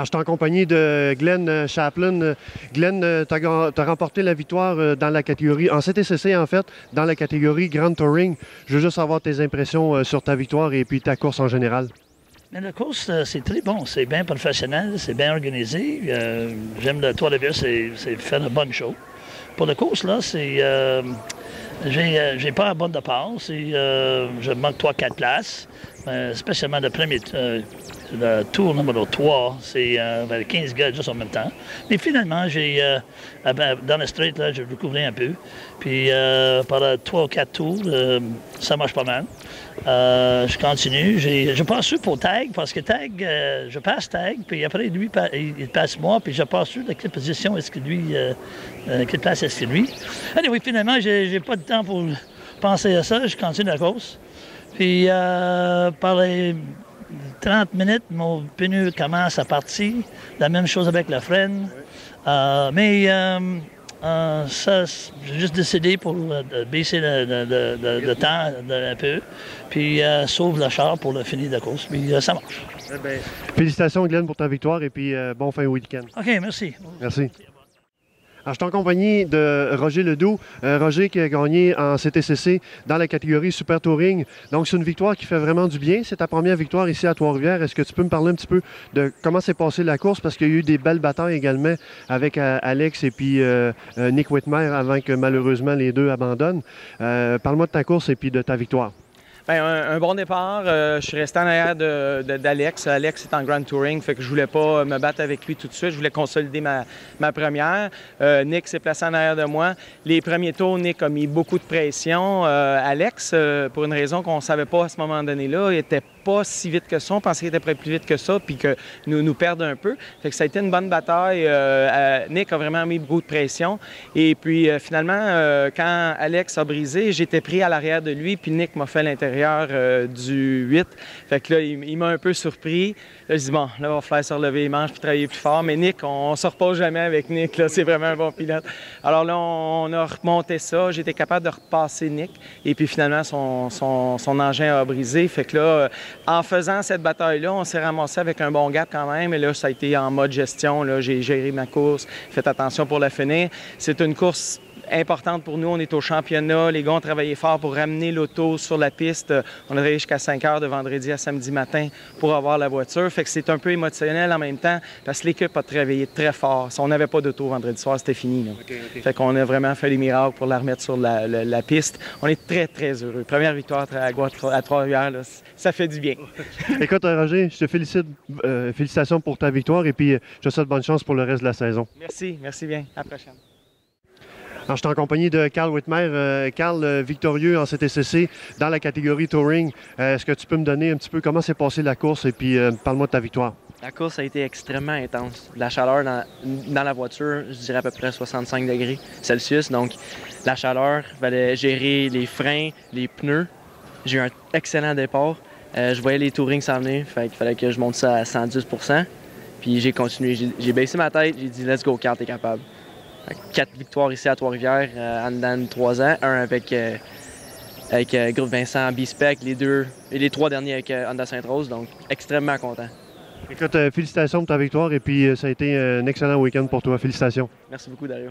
Alors, je suis en compagnie de Glenn Chaplin. Glenn, tu as remporté la victoire dans la catégorie, en CTCC en fait, dans la catégorie Grand Touring. Je veux juste avoir tes impressions sur ta victoire et puis ta course en général. Mais la course, c'est très bon. C'est bien professionnel, c'est bien organisé. J'aime le Tour de Ville, c'est faire de bonnes choses. Pour la course, là, c'est. J'ai pas un bon départ. Je manque 3-4 places, spécialement le premier. Le tour numéro 3, c'est 15 gars juste en même temps. Mais finalement, dans le straight, là, j'ai découvert un peu. Puis par 3 ou 4 tours, ça marche pas mal. Je continue. Je passe sur pour Tag, parce que Tag, je passe Tag, puis après, lui, il passe moi, puis je passe sur de quelle position est-ce que lui, quelle place est-ce que lui. Anyway, finalement, j'ai pas de temps pour penser à ça. Je continue la course. Puis par les 30 minutes, mon pneu commence à partir. La même chose avec la freine. Mais ça, j'ai juste décidé pour baisser le temps un peu, puis sauve le char pour le finir de la course. Puis ça marche. Eh bien, félicitations, Glenn, pour ta victoire et puis bon fin week-end. OK, merci. Merci. Alors, je suis en compagnie de Roger Ledoux. Roger qui a gagné en CTCC dans la catégorie Super Touring. Donc, c'est une victoire qui fait vraiment du bien. C'est ta première victoire ici à Trois-Rivières. Est-ce que tu peux me parler un petit peu de comment s'est passée la course? Parce qu'il y a eu des belles batailles également avec Alex et puis Nick Whitmer avant que malheureusement les deux abandonnent. Parle-moi de ta course et puis de ta victoire. Bien, un bon départ. Je suis resté en arrière d'Alex. Alex est en Grand Touring, fait que je voulais pas me battre avec lui tout de suite. Je voulais consolider ma première. Nick s'est placé en arrière de moi. Les premiers tours, Nick a mis beaucoup de pression. Alex, pour une raison qu'on ne savait pas à ce moment donné-là, il était pas si vite que ça. On pensait qu'il était près plus vite que ça, puis que nous perdre un peu. Fait que ça a été une bonne bataille. Nick a vraiment mis beaucoup de pression. Et puis, finalement, quand Alex a brisé, j'étais pris à l'arrière de lui, puis Nick m'a fait l'intérieur du 8. Fait que là, il m'a un peu surpris. Là, je dis, bon, là, il va falloir se relever les manches puis travailler plus fort. Mais Nick, on ne se repose jamais avec Nick. Là, c'est vraiment un bon pilote. Alors là, on a remonté ça. J'étais capable de repasser Nick. Et puis finalement, son engin a brisé. Fait que là, en faisant cette bataille-là, on s'est ramassé avec un bon gap quand même. Et là, ça a été en mode gestion. Là, j'ai géré ma course, fait attention pour la finir. C'est une course importante pour nous. On est au championnat. Les gars ont travaillé fort pour ramener l'auto sur la piste. On a travaillé jusqu'à 5 heures de vendredi à samedi matin pour avoir la voiture. Fait que c'est un peu émotionnel en même temps parce que l'équipe a travaillé très fort. Si on n'avait pas d'auto vendredi soir, c'était fini. Là. Okay. Fait qu'on a vraiment fait des miracles pour la remettre sur la piste. On est très, très heureux. Première victoire à Trois-Rivières, ça fait du bien. Écoute, Roger, je te félicite. Félicitations pour ta victoire et puis je te souhaite bonne chance pour le reste de la saison. Merci. Merci bien. À la prochaine. Alors, je suis en compagnie de Carl Whitmer. Carl, victorieux en CTCC dans la catégorie Touring. Est-ce que tu peux me donner un petit peu comment s'est passée la course et puis parle-moi de ta victoire? La course a été extrêmement intense. La chaleur dans la voiture, je dirais à peu près 65 degrés Celsius. Donc, la chaleur, il fallait gérer les freins, les pneus. J'ai eu un excellent départ. Je voyais les Touring s'en venir, fait qu'il fallait que je monte ça à 110 %. Puis j'ai continué. J'ai baissé ma tête, j'ai dit « Let's go, Carl, t'es capable ». 4 victoires ici à Trois-Rivières en dedans de 3 ans. Un avec Groupe Vincent B-Spec, les 3 derniers avec Honda Sainte-Rose. Donc, extrêmement content. Écoute, félicitations pour ta victoire et puis ça a été un excellent week-end pour toi. Félicitations. Merci beaucoup, Dario.